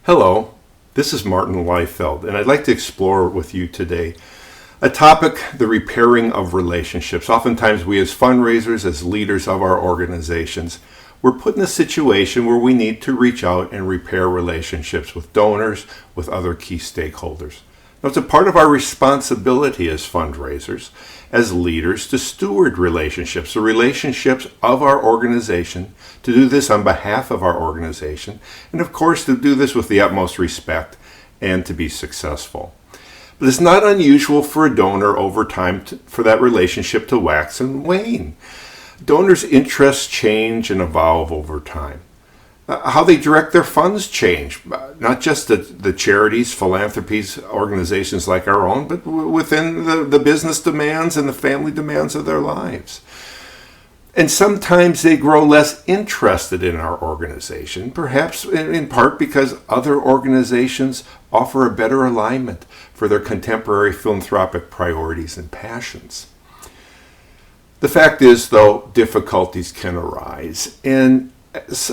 Hello, this is Martin Liefeld, and I'd like to explore with you today a topic, the repairing of relationships. Oftentimes we as fundraisers, as leaders of our organizations, we're put in a situation where we need to reach out and repair relationships with donors, with other key stakeholders. Now, it's a part of our responsibility as fundraisers, as leaders, to steward relationships, the relationships of our organization, to do this on behalf of our organization, and of course to do this with the utmost respect and to be successful. But it's not unusual for a donor over time for that relationship to wax and wane. Donors' interests change and evolve over time. How they direct their funds change, not just the charities, philanthropies, organizations like our own, but within the business demands and the family demands of their lives. And sometimes they grow less interested in our organization, perhaps in part because other organizations offer a better alignment for their contemporary philanthropic priorities and passions. The fact is, though, difficulties can arise, and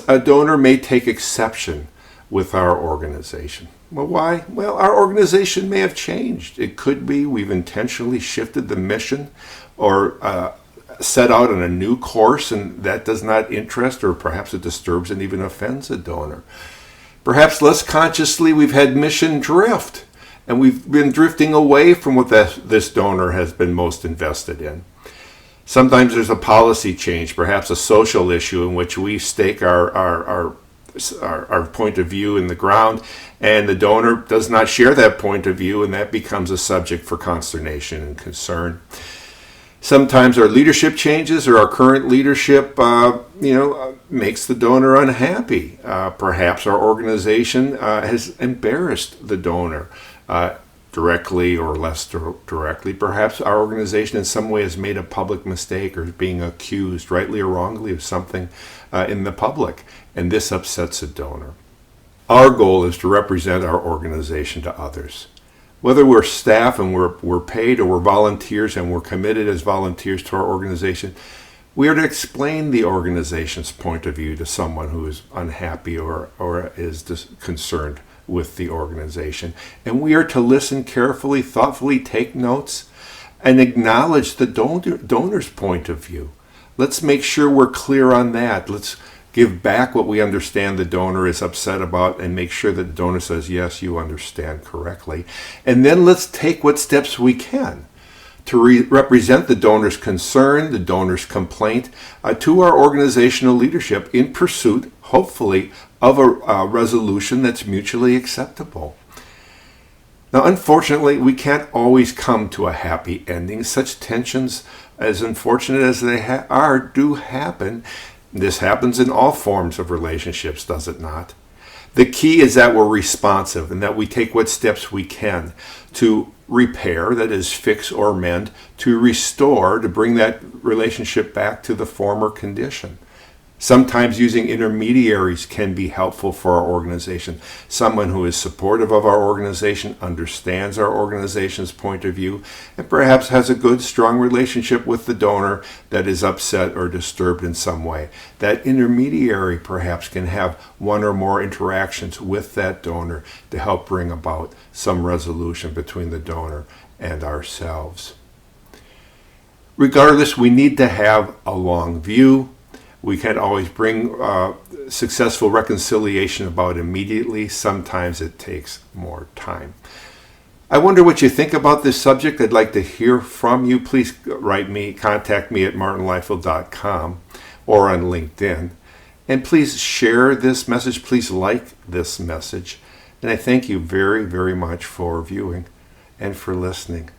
a donor may take exception with our organization. Well, why? Well, our organization may have changed. It could be we've intentionally shifted the mission or set out on a new course, and that does not interest, or perhaps it disturbs and even offends a donor. Perhaps less consciously we've had mission drift, and we've been drifting away from what this donor has been most invested in. Sometimes there's a policy change, perhaps a social issue in which we stake our point of view in the ground, and the donor does not share that point of view, and that becomes a subject for consternation and concern. Sometimes our leadership changes, or our current leadership, makes the donor unhappy. Perhaps our organization has embarrassed the donor. Directly or less directly. Perhaps our organization in some way has made a public mistake or is being accused, rightly or wrongly, of something in the public, and this upsets a donor. Our goal is to represent our organization to others. Whether we're staff and we're paid, or we're volunteers and we're committed as volunteers to our organization, we are to explain the organization's point of view to someone who is unhappy or is concerned with the organization. And we are to listen carefully, thoughtfully, take notes, and acknowledge the donor's point of view. Let's make sure we're clear on that. Let's give back what we understand the donor is upset about, and make sure that the donor says, yes, you understand correctly. And then let's take what steps we can to represent the donor's concern, the donor's complaint, to our organizational leadership in pursuit, hopefully, of a resolution that's mutually acceptable. Now, unfortunately, we can't always come to a happy ending. Such tensions, as unfortunate as they are, do happen. This happens in all forms of relationships, does it not? The key is that we're responsive and that we take what steps we can to repair, that is, fix or mend, to restore, to bring that relationship back to the former condition. Sometimes using intermediaries can be helpful for our organization. Someone who is supportive of our organization, understands our organization's point of view, and perhaps has a good, strong relationship with the donor that is upset or disturbed in some way. That intermediary perhaps can have one or more interactions with that donor to help bring about some resolution between the donor and ourselves. Regardless, we need to have a long view. We can't always bring successful reconciliation about immediately. Sometimes it takes more time. I wonder what you think about this subject. I'd like to hear from you. Please contact me at martinliefeld.com or on LinkedIn. And please share this message. Please like this message. And I thank you very, very much for viewing and for listening.